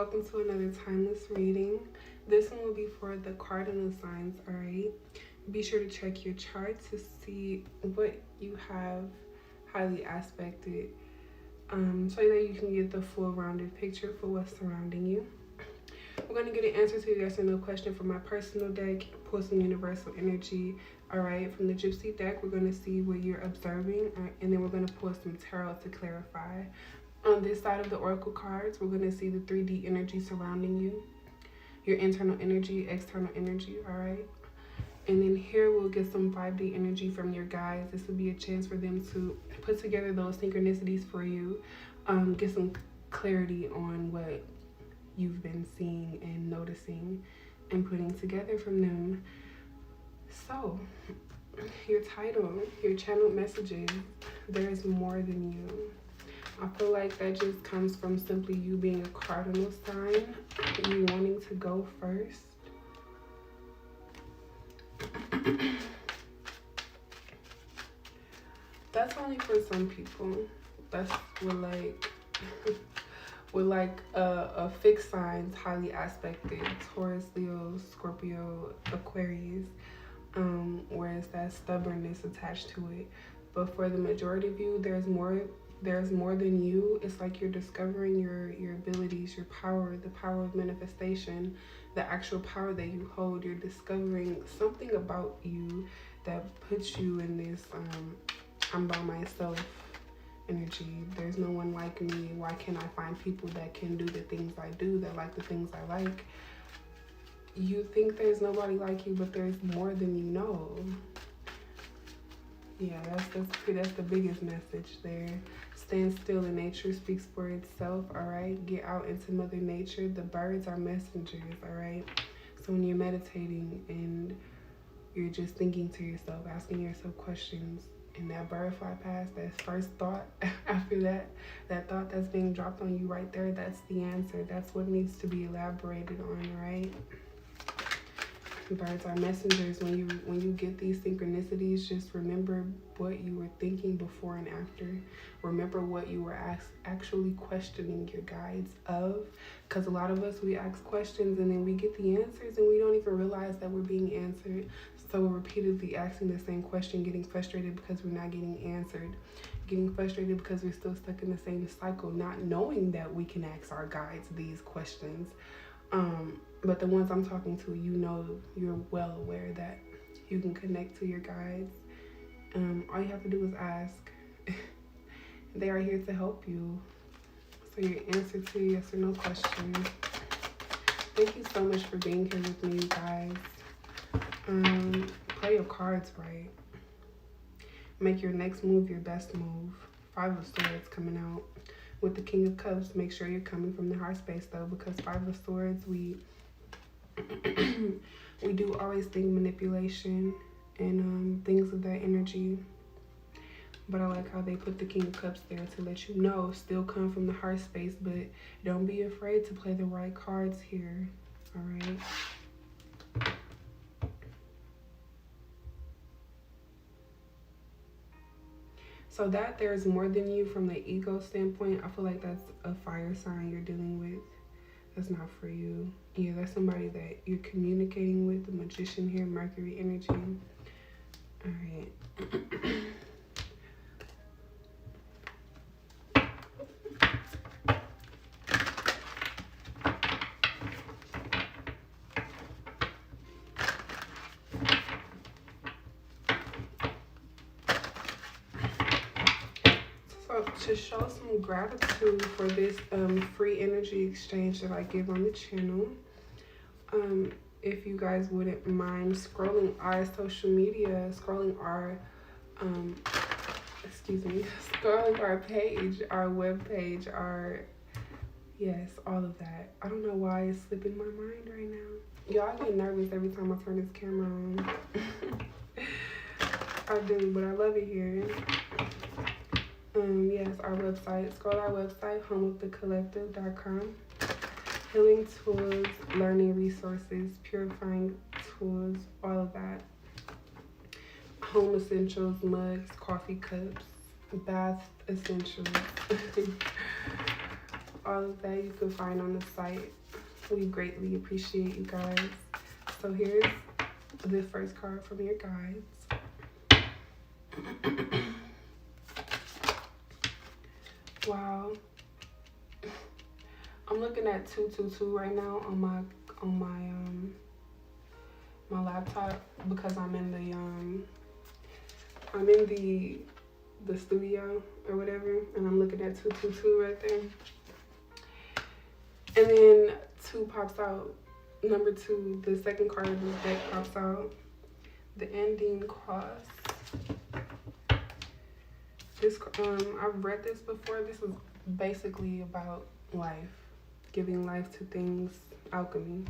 welcome to another timeless reading. This one will be for the cardinal signs, alright? Be sure to check your chart to see what you have highly aspected so that you can get the full rounded picture for what's surrounding you. We're going to get an answer to your yes or no question from my personal deck, pull some universal energy. Alright, from the Gypsy deck, we're going to see what you're observing, and then we're going to pull some tarot to clarify. On this side of the oracle cards, we're going to see the 3D energy surrounding you, your internal energy, external energy, all right? And then here we'll get some 5D energy from your guides. This will be a chance for them to put together those synchronicities for you, get some clarity on what you've been seeing and noticing and putting together from them. So, your title, your channeled messages, there is more than you. I feel like that just comes from simply you being a cardinal sign, you wanting to go first. That's only for some people. That's with like a fixed signs, highly aspected, Taurus, Leo, Scorpio, Aquarius, where it's that stubbornness attached to it. But for the majority of you, there's more than you. It's like you're discovering your abilities, your power, the power of manifestation, the actual power that you hold. You're discovering something about you that puts you in this I'm by myself energy. There's no one like me. Why can't I find people that can do the things I do, that like the things I like? You think there's nobody like you, but there's more than you know. Yeah, that's the biggest message there. Stand still and nature speaks for itself, all right? Get out into Mother Nature. The birds are messengers, all right? So when you're meditating and you're just thinking to yourself, asking yourself questions, and that bird fly past, that first thought after that thought that's being dropped on you right there, that's the answer. That's what needs to be elaborated on, right? Birds are messengers. When you get these synchronicities, just remember what you were thinking before and after. Remember what you were actually questioning your guides of, because a lot of us, we ask questions and then we get the answers and we don't even realize that we're being answered. So we're repeatedly asking the same question, getting frustrated because we're not getting answered, getting frustrated because we're still stuck in the same cycle, not knowing that we can ask our guides these questions. But the ones I'm talking to, you know, you're well aware that you can connect to your guides. All you have to do is ask. They are here to help you. So your answer to yes or no question. Thank you so much for being here with me, you guys. Play your cards right. Make your next move your best move. 5 of Swords coming out. With the King of Cups, make sure you're coming from the heart space though, because 5 of Swords, we do always think manipulation and things of that energy. But I like how they put the King of Cups there to let you know, still come from the heart space, but don't be afraid to play the right cards here, all right? So that there's more than you from the ego standpoint, I feel like that's a fire sign you're dealing with. That's not for you. Yeah, that's somebody that you're communicating with, the Magician here, Mercury energy. All right. To show some gratitude for this free energy exchange that I give on the channel, if you guys wouldn't mind scrolling our social media, scrolling our page, our web page, yes, all of that. I don't know why it's slipping my mind right now. Y'all, I get nervous every time I turn this camera on. I do, but I love it here. Yes, our website. Scroll our website, homeofthecollective.com. Healing tools, learning resources, purifying tools, all of that. Home essentials, mugs, coffee cups, bath essentials. All of that you can find on the site. We greatly appreciate you guys. So here's the first card from your guides. Wow. I'm looking at 222 right now on my laptop because I'm in the studio or whatever, and I'm looking at 222 right there. And then 2 pops out. Number 2, the second card of this deck pops out. The ending cross. This I've read this before. This is basically about life, giving life to things, alchemy.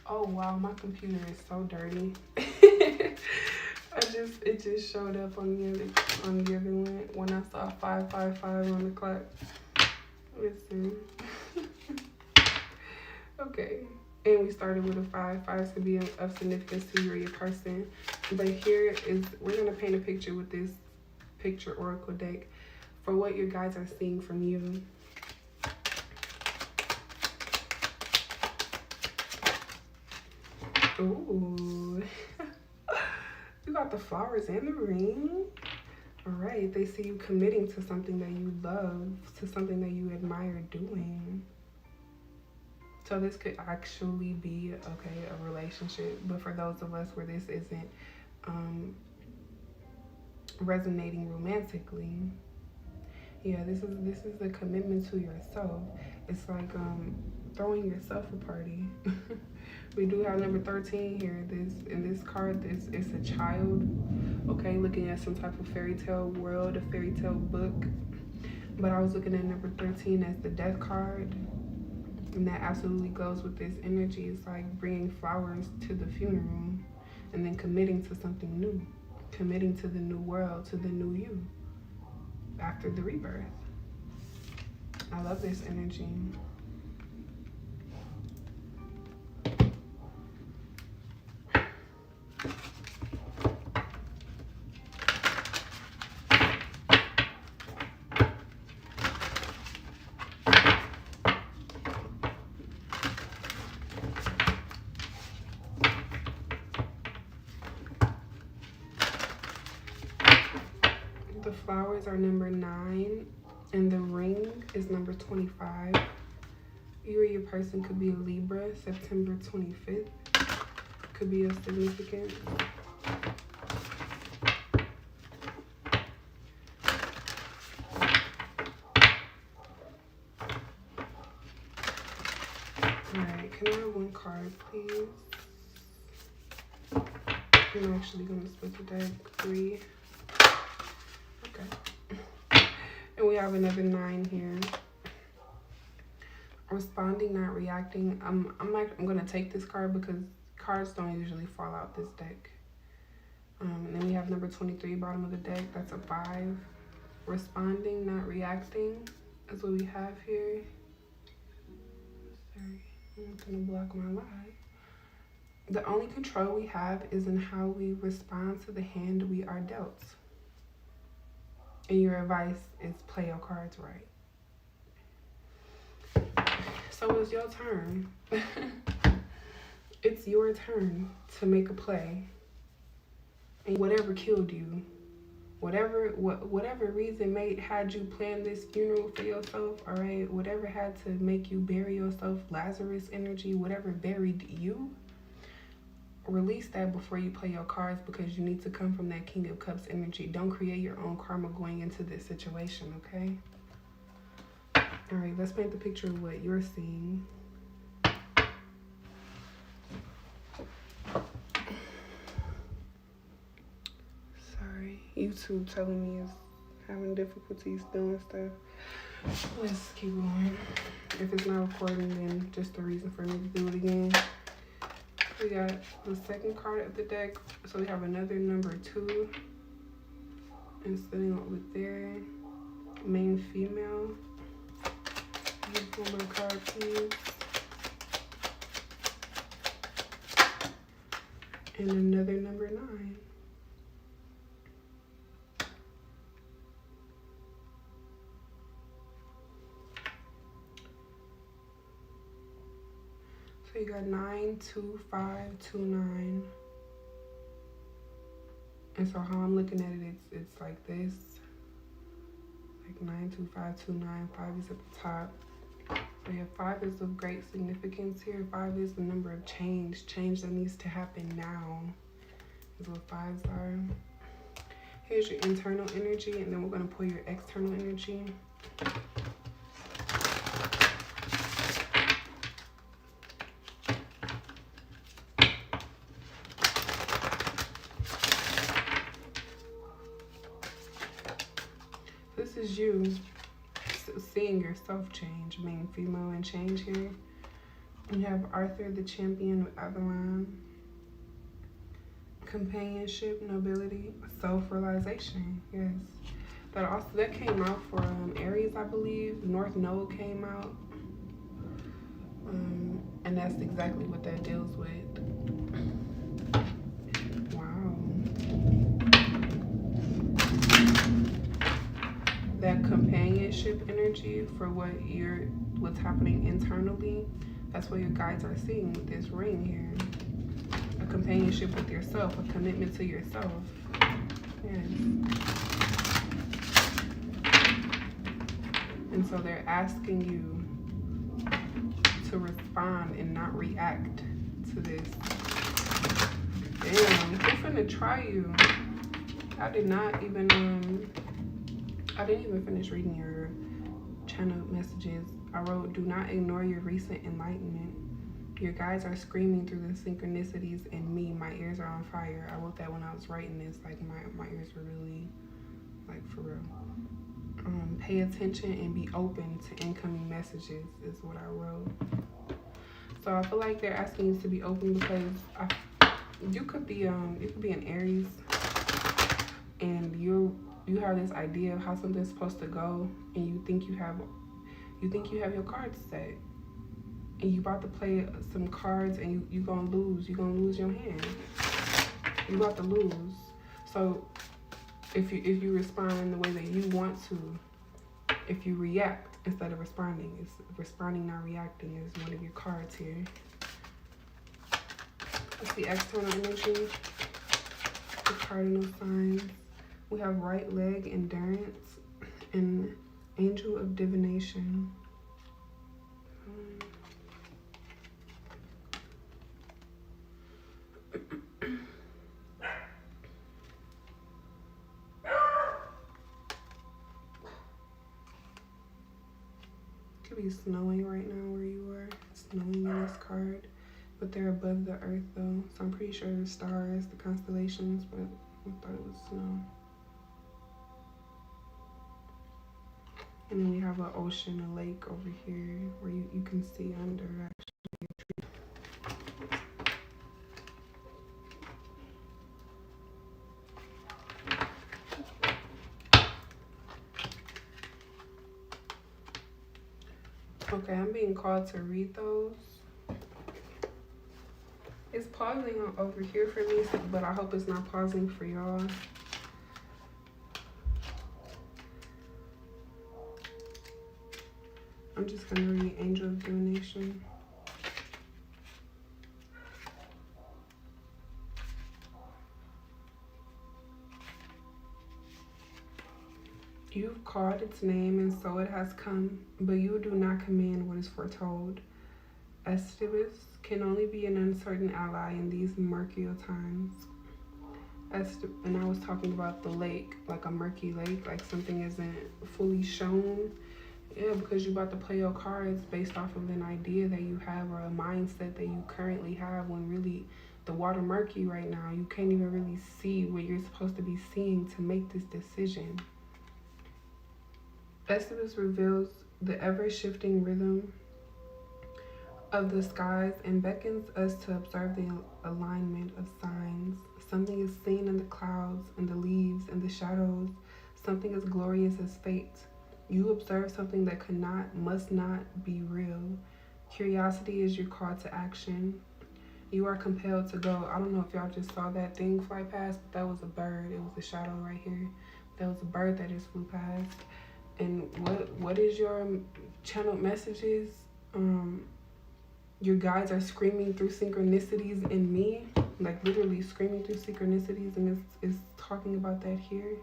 Oh wow, my computer is so dirty. It just showed up on the other one when I saw 555 on the clock. Listen. Okay. And we started with a 5. 5s could be of significance to you or your person. But here is, we're going to paint a picture with this picture oracle deck for what your guides are seeing from you. Ooh. You got the flowers and the ring. All right. They see you committing to something that you love, to something that you admire doing. So this could actually be, okay, a relationship. But for those of us where this isn't resonating romantically, yeah, this is a commitment to yourself. It's like throwing yourself a party. We do have number 13 here. In this card, it's a child, okay, looking at some type of fairy tale world, a fairy tale book. But I was looking at number 13 as the death card. And that absolutely goes with this energy. It's like bringing flowers to the funeral and then committing to something new, committing to the new world, to the new you after the rebirth. I love this energy. The flowers are number 9 and the ring is number 25. You or your person could be a Libra, September 25th. Could be of significance. Alright, can I have 1 card, please? I'm actually going to split the deck 3. Okay. And we have another 9 here. Responding, not reacting. I'm going to take this card because cards don't usually fall out this deck. And then we have number 23, bottom of the deck. That's a 5. Responding, not reacting. That's what we have here. Sorry, I'm going to block my light. The only control we have is in how we respond to the hand we are dealt. And your advice is play your cards right. So it's your turn. It's your turn to make a play. And whatever killed you, whatever reason had you plan this funeral for yourself, all right? Whatever had to make you bury yourself, Lazarus energy, whatever buried you, release that before you play your cards, because you need to come from that King of Cups energy. Don't create your own karma going into this situation, okay? All right, let's paint the picture of what you're seeing. Sorry, YouTube telling me it's having difficulties doing stuff. Let's keep going. If it's not recording, then just a reason for me to do it again. We got the second card of the deck. So we have another number 2. And sitting with their main female. Just one more card, please. And another number 9. So you got 92529. And so how I'm looking at it, it's like this. Like 92529, 5 is at the top. So yeah, 5 is of great significance here. 5 is the number of change that needs to happen now. Is what 5s are. Here's your internal energy, and then we're gonna pull your external energy. This is you seeing yourself change, being female and change here. You have Arthur, the champion of Avalon. Companionship, nobility, self-realization. Yes. That came out for Aries, I believe. North Node came out. And that's exactly what that deals with. Wow. That companionship energy for what's happening internally, that's what your guides are seeing with this ring here. A companionship with yourself, a commitment to yourself. Yes. And so they're asking you to respond and not react to this. Damn, who's finna try you? I didn't even finish reading your channel messages. I wrote, do not ignore your recent enlightenment. Your guides are screaming through the synchronicities and me. My ears are on fire. I wrote that when I was writing this. Like my ears were really, like, for real. Pay attention and be open to incoming messages is what I wrote. So I feel like they're asking you to be open because you could be an Aries, and you have this idea of how something's supposed to go, and you think you have your cards set, and you about to play some cards, and you gonna lose. You gonna lose your hand. You about to lose. So if you respond in the way that you want to, if you react instead of responding, it's responding, not reacting is one of your cards here. That's the external energy, the cardinal signs. We have right leg, endurance, and angel of divination. Could be snowing right now where you are. Snowing in this card, but they're above the earth though, so I'm pretty sure the stars, the constellations, but I thought it was snow. And then we have an ocean, a lake over here where you can see under actually. Okay, I'm being called to read those. It's pausing over here for me, but I hope it's not pausing for y'all. I'm just gonna read Angel of Divination. You've called its name, and so it has come, but you do not command what is foretold. Estivus can only be an uncertain ally in these mercurial times. And I was talking about the lake, like a murky lake, like something isn't fully shown. Yeah, because you're about to play your cards based off of an idea that you have or a mindset that you currently have, when really the water murky right now. You can't even really see what you're supposed to be seeing to make this decision. Estivus reveals the ever-shifting rhythm of the skies and beckons us to observe the alignment of signs. Something is seen in the clouds, in the leaves, in the shadows. Something as glorious as fate. You observe something that must not be real. Curiosity is your call to action. You are compelled to go. I don't know if y'all just saw that thing fly past, but that was a bird. It was a shadow right here. That was a bird that just flew past. And what is your channeled messages? your guides are screaming through synchronicities in me, like literally screaming through synchronicities, and it's talking about that here.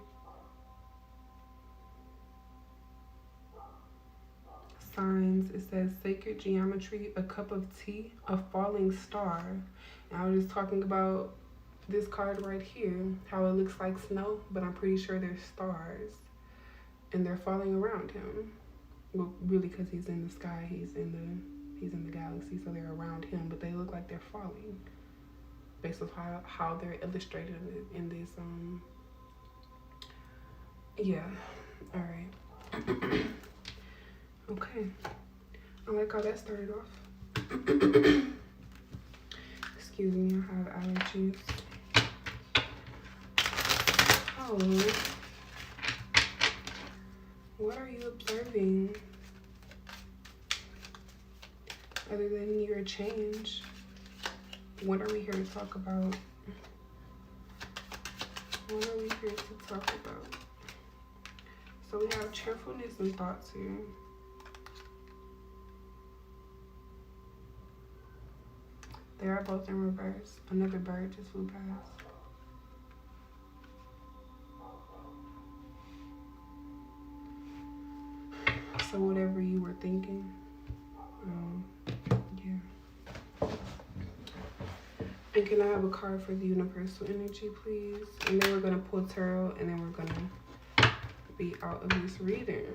Signs, it says sacred geometry, a cup of tea, a falling star. And I was just talking about this card right here, how it looks like snow, but I'm pretty sure they're stars, and they're falling around him. Well, really, because he's in the sky, he's in the galaxy, so they're around him, but they look like they're falling, based on how they're illustrated in this. Yeah. All right. Okay. I like how that started off. Excuse me, I have allergies. Oh. What are you observing? Other than your change, what are we here to talk about? What are we here to talk about? So we have cheerfulness and thoughts here. They are both in reverse. Another bird just flew past. So whatever you were thinking, yeah. And can I have a card for the universal energy, please? And then we're gonna pull tarot, and then we're gonna be out of this reading.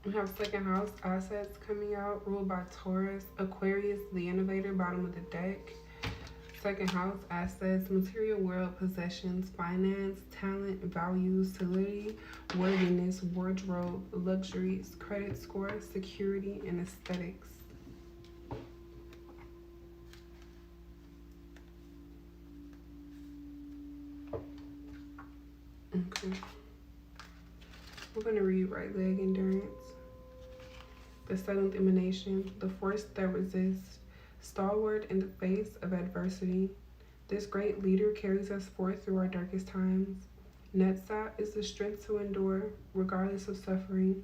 We have second house assets coming out, ruled by Taurus. Aquarius, the innovator, bottom of the deck. Second house assets, material world, possessions, finance, talent, values, solidity, worthiness, wardrobe, luxuries, credit score, security, and aesthetics. Okay. We're going to read right leg endurance. The seventh emanation, the force that resists, stalwart in the face of adversity. This great leader carries us forth through our darkest times. Netsa is the strength to endure, regardless of suffering.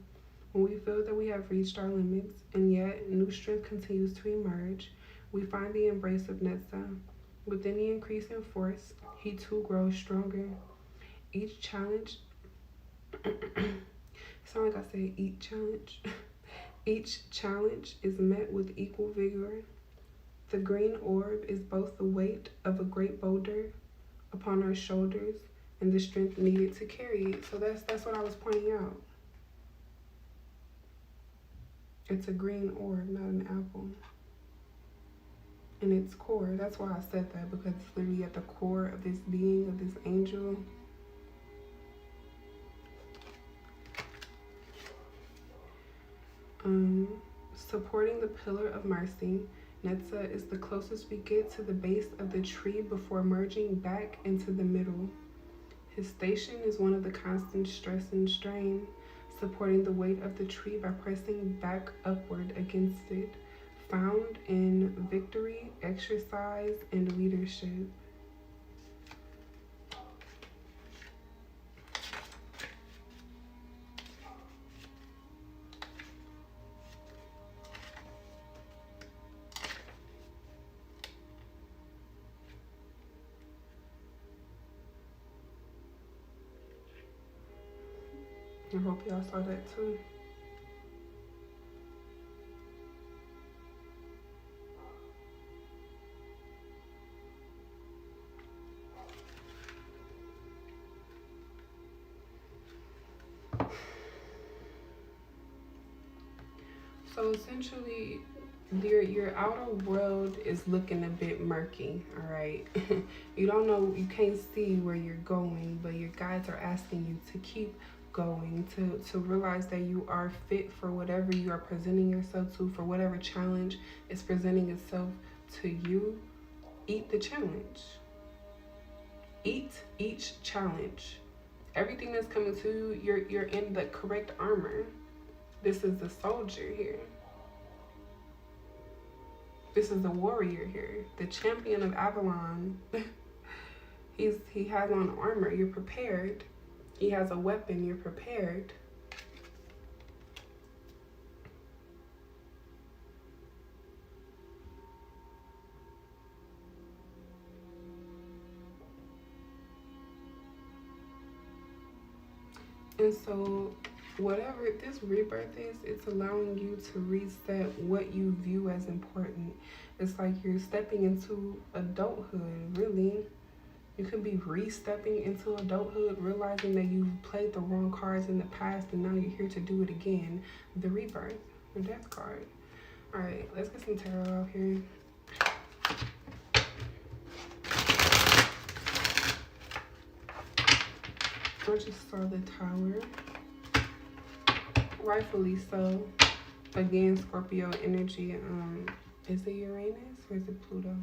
When we feel that we have reached our limits, and yet new strength continues to emerge, we find the embrace of Netsa. Within the increase in force, he too grows stronger. Each challenge, sound like I say each challenge. Each challenge is met with equal vigor. The green orb is both the weight of a great boulder upon our shoulders and the strength needed to carry it. So that's what I was pointing out. It's a green orb, not an apple. And its core, that's why I said that, because it's literally at the core of this being, of this angel. Supporting the pillar of mercy, Netsa is the closest we get to the base of the tree before merging back into the middle. His station is one of the constant stress and strain, supporting the weight of the tree by pressing back upward against it, found in victory, exercise, and leadership. I hope y'all saw that too. So essentially, your outer world is looking a bit murky, all right? You don't know, you can't see where you're going, but your guides are asking you to keep going, to realize that you are fit for whatever you are presenting yourself to, for whatever challenge is presenting itself to you. Eat the challenge. Eat each challenge. Everything that's coming to you, you're in the correct armor. This is the soldier here. This is the warrior here, the champion of Avalon. He has on armor. You're prepared. He has a weapon. You're prepared. And so whatever this rebirth is, it's allowing you to reset what you view as important. It's like you're stepping into adulthood, really. You could be re-stepping into adulthood, realizing that you've played the wrong cards in the past and now you're here to do it again. The rebirth, the death card. All right, let's get some tarot out here. I just saw the Tower. Rightfully so. Again, Scorpio energy. Is it Uranus or is it Pluto?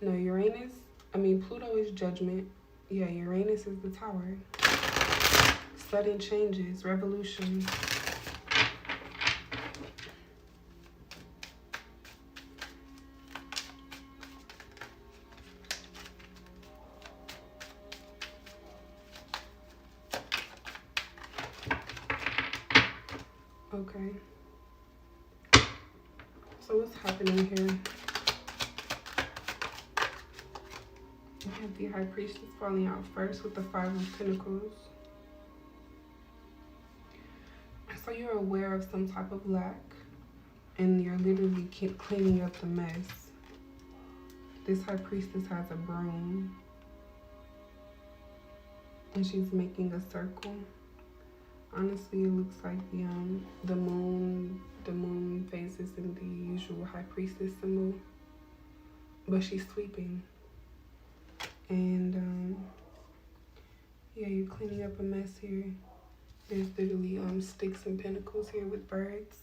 No, Pluto is judgment. Yeah, Uranus is the Tower. Sudden changes, revolution. Okay. So what's happening here? We have the High Priestess falling out first with the Five of Pentacles. So you're aware of some type of lack and you're literally cleaning up the mess. This High Priestess has a broom and she's making a circle. Honestly, it looks like the moon phases in the usual High Priestess symbol, but she's sweeping. And yeah, you're cleaning up a mess here. There's literally sticks and pentacles here with birds.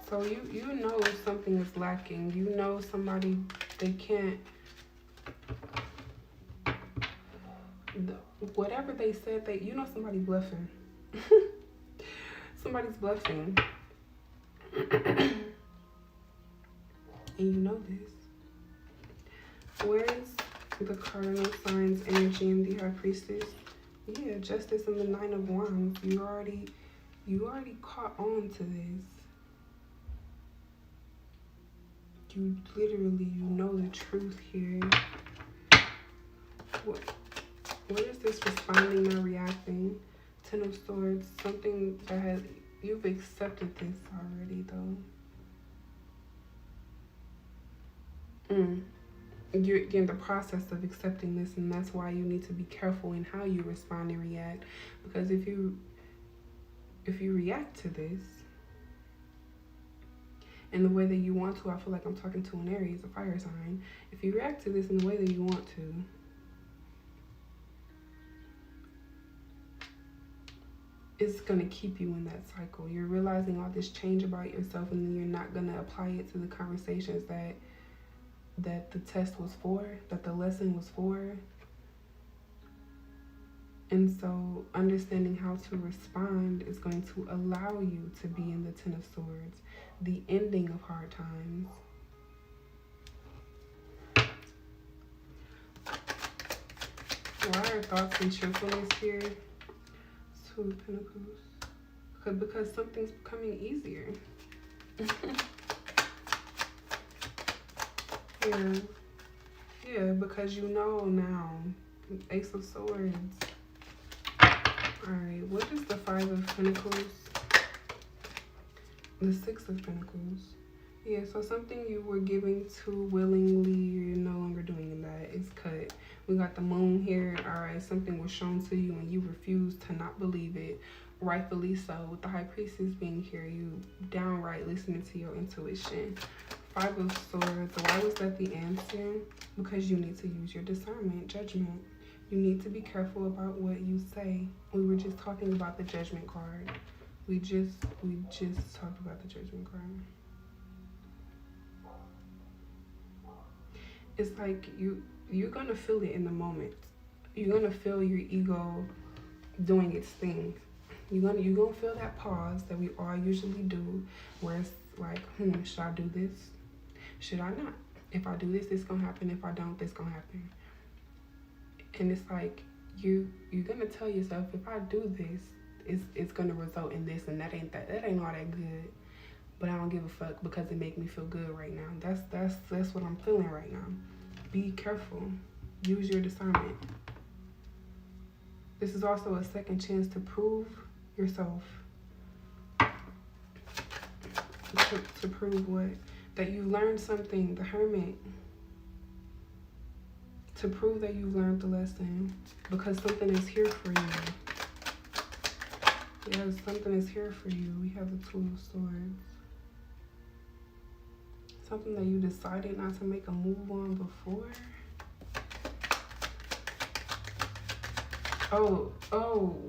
So you know if something is lacking. You know somebody, they can't, whatever they said, you know somebody bluffing. Somebody's bluffing. And you know this. Where is the cardinal signs energy in the High Priestess? Yeah, Justice and the Nine of Wands. You already caught on to this. You literally, you know the truth here. What is this responding, not reacting? Ten of Swords, something that you've accepted this already though. You're in the process of accepting this, and that's why you need to be careful in how you respond and react. Because if you react to this in the way that you want to, I feel like I'm talking to an Aries, a fire sign. If you react to this in the way that you want to, it's going to keep you in that cycle. You're realizing all this change about yourself, and then you're not going to apply it to the conversations that the test was for, that the lesson was for. And so understanding how to respond is going to allow you to be in the Ten of Swords, the ending of hard times. Why are thoughts and cheerfulness here? Two of Pentacles. Because something's becoming easier. Yeah, because you know now. Ace of Swords. Alright, what is the Five of Pentacles? The Six of Pentacles. Yeah, so something you were giving to willingly, you're no longer doing that. It's cut. We got the moon here. All right, something was shown to you and you refused to not believe it. Rightfully so. With the high priestess being here, you downright listening to your intuition. Five of Swords. Why was that the answer? Because you need to use your discernment, judgment. You need to be careful about what you say. We were just talking about the Judgment card. We just talked about the Judgment card. It's like you're gonna feel it in the moment. You're gonna feel your ego doing its thing. You're gonna feel that pause that we all usually do, where it's like, should I do this? Should I not? If I do this, this gonna happen. If I don't, this gonna happen. And it's like you're gonna tell yourself, if I do this, it's gonna result in this, and that ain't all that good. But I don't give a fuck because it make me feel good right now. That's what I'm feeling right now. Be careful. Use your discernment. This is also a second chance to prove yourself. To prove what? That you learned something. The Hermit. To prove that you've learned the lesson. Because something is here for you. Yes, something is here for you. We have the Two of Swords. Something that you decided not to make a move on before. Oh,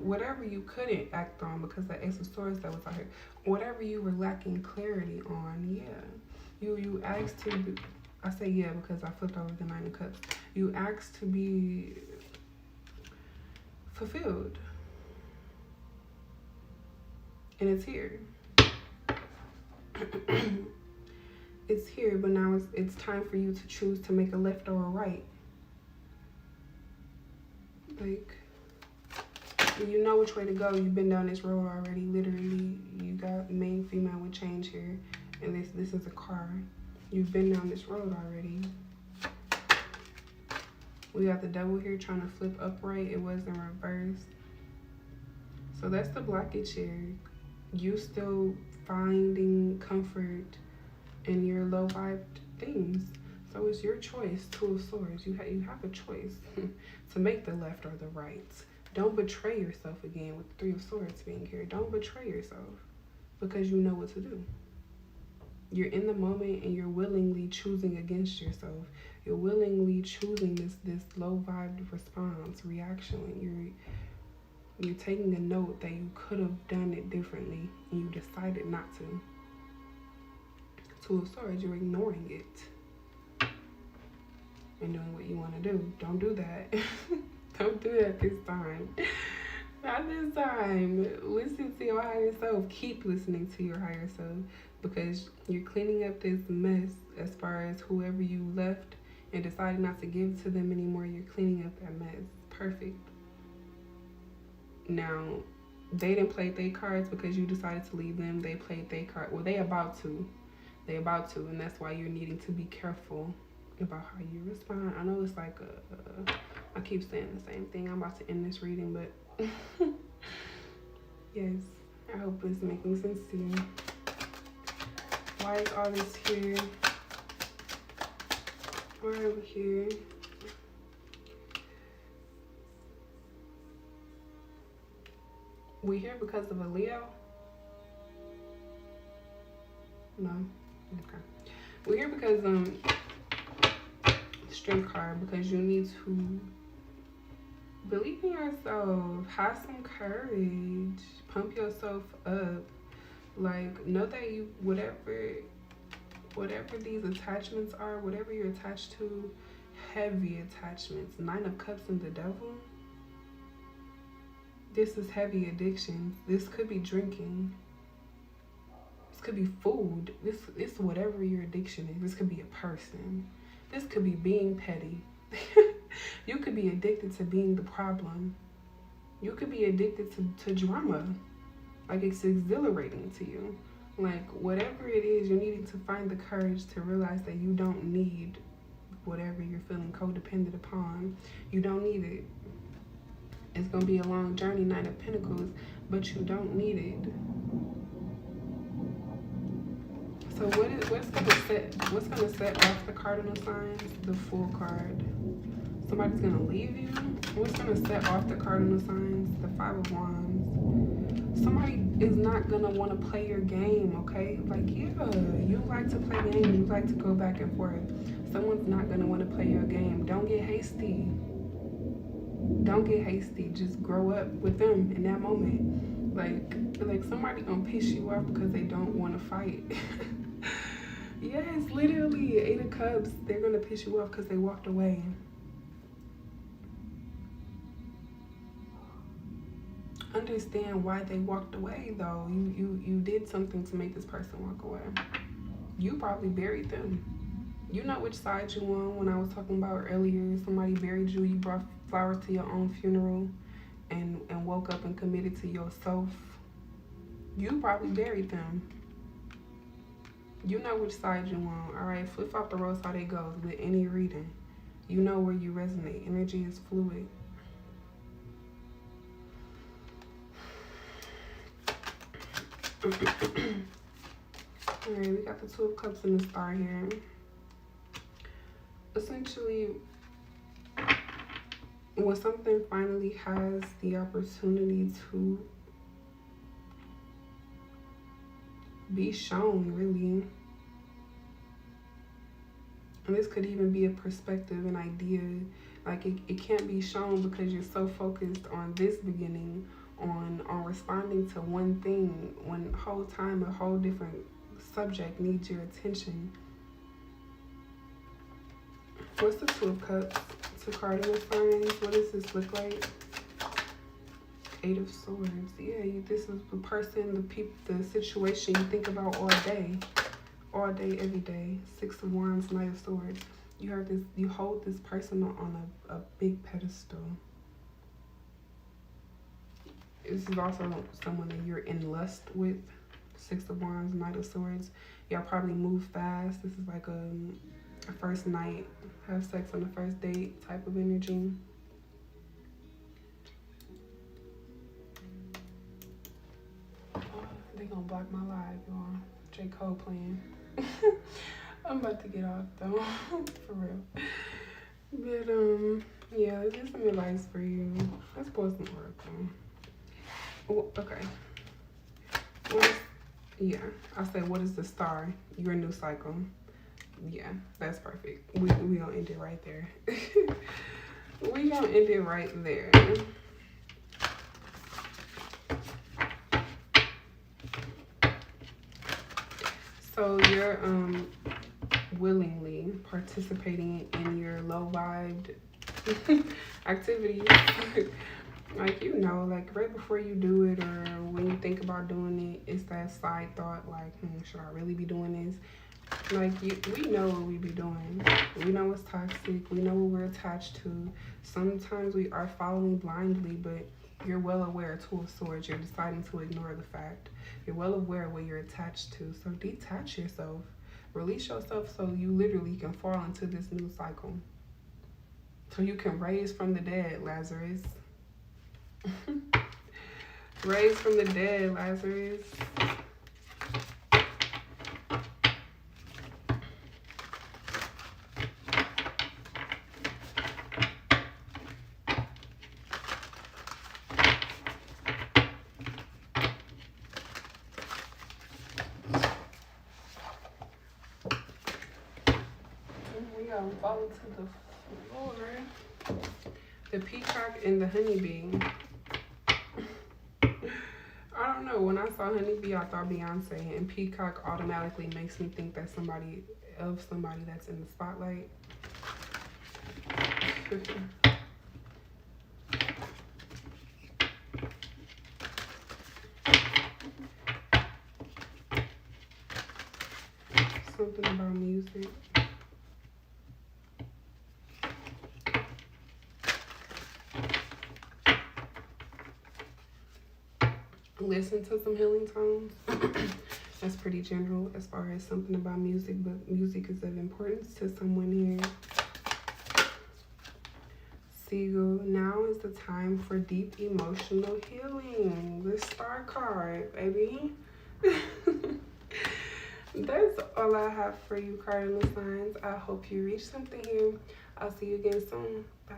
whatever you couldn't act on because that Ace of Swords that was out here. Whatever you were lacking clarity on, yeah. You asked to be, I say yeah because I flipped over the Nine of Cups. You asked to be fulfilled. And it's here. It's here, but now it's time for you to choose to make a left or a right. Like, you know which way to go. You've been down this road already. Literally, you got male, female with change here, and this is a car. You've been down this road already. We got the Devil here trying to flip upright. It was in reverse. So that's the blockage here. You still finding comfort in your low vibe things. So it's your choice. Two of Swords. You have a choice to make the left or the right. Don't betray yourself again with the Three of Swords being here. Don't betray yourself because you know what to do. You're in the moment and you're willingly choosing against yourself. You're willingly choosing this low vibe response, reaction. You're taking a note that you could have done it differently and you decided not to. Two of Swords, you're ignoring it and doing what you want to do. Don't do that. Don't do that this time. Not this time. Listen to your higher self. Keep listening to your higher self because you're cleaning up this mess as far as whoever you left and decided not to give to them anymore. You're cleaning up that mess. Perfect. Now, they didn't play their cards because you decided to leave them. They played their card. Well, they about to. And that's why you're needing to be careful about how you respond. I know it's like I keep saying the same thing. I'm about to end this reading, but yes, I hope it's making sense to you. Why is all this here? Why are we here? We here because of a Leo? No. Okay. We're here because Strength card, because you need to believe in yourself, have some courage, pump yourself up. Like, know that you whatever these attachments are, whatever you're attached to, heavy attachments. Nine of Cups and the Devil. This is heavy addiction. This could be drinking. This could be food. This whatever your addiction is. This could be a person. This could be being petty. You could be addicted to being the problem. You could be addicted to drama. Like, it's exhilarating to you. Like, whatever it is, you're needing to find the courage to realize that you don't need whatever you're feeling codependent upon. You don't need it. It's going to be a long journey, Nine of Pentacles, but you don't need it. So what's gonna set off the cardinal signs? The Fool card. Somebody's gonna leave you. What's gonna set off the cardinal signs? The Five of Wands. Somebody is not gonna want to play your game, okay? Like, yeah, you like to play games, you like to go back and forth. Someone's not gonna want to play your game. Don't get hasty. Don't get hasty. Just grow up with them in that moment. Like somebody gonna piss you off because they don't want to fight. Yes, literally, 8 of Cups. They're gonna piss you off because they walked away. Understand why they walked away, though. You did something to make this person walk away. You probably buried them. You know which side you on. When I was talking about earlier, somebody buried you, you brought flowers to your own funeral and woke up and committed to yourself. You probably buried them. You know which side you on. All right, flip off the road how it goes with any reading. You know where you resonate. Energy is fluid. Alright, we got the Two of Cups and the Star here. Essentially, when something finally has the opportunity to be shown, really, and this could even be a perspective, an idea, like it can't be shown because you're so focused on this beginning, on responding to one thing, when the whole time a whole different subject needs your attention. What's the Two of Cups to cardinal signs? What does this look like? 8 of Swords. Yeah, this is the person, the situation you think about all day, every day. 6 of Wands, Knight of Swords. You heard this. You hold this person on a big pedestal. This is also someone that you're in lust with. 6 of Wands, Knight of Swords. Y'all probably move fast. This is like a first night, have sex on the first date type of energy. Oh, they gonna block my live, y'all. J. Cole playing. I'm about to get off though, for real. But yeah, let's get some advice for you. Let's pull some oracle. Oh, okay. Yeah, I said, what is the Star? Your new cycle. Yeah, that's perfect. We gonna end it right there. We gonna end it right there. So you're willingly participating in your low vibed activities. Like, you know, like right before you do it, or when you think about doing it, it's that side thought like, should I really be doing this? Like, we know what we be doing. We know it's toxic. We know what we're attached to. Sometimes we are following blindly, but you're well aware. Two of Swords, you're deciding to ignore the fact. You're well aware of what you're attached to. So detach yourself. Release yourself so you literally can fall into this new cycle. So you can raise from the dead, Lazarus. Raise from the dead, Lazarus. We gonna fall to the floor. The peacock and the honeybee. I don't know. When I saw honeybee, I thought Beyonce, and peacock automatically makes me think that somebody that's in the spotlight. Something about music. Listen to some healing tones. That's pretty general as far as something about music, but music is of importance to someone here. Seagull, now is the time for deep emotional healing. The Star card, baby. That's all I have for you, cardinal signs. I hope you reach something here. I'll see you again soon. Bye.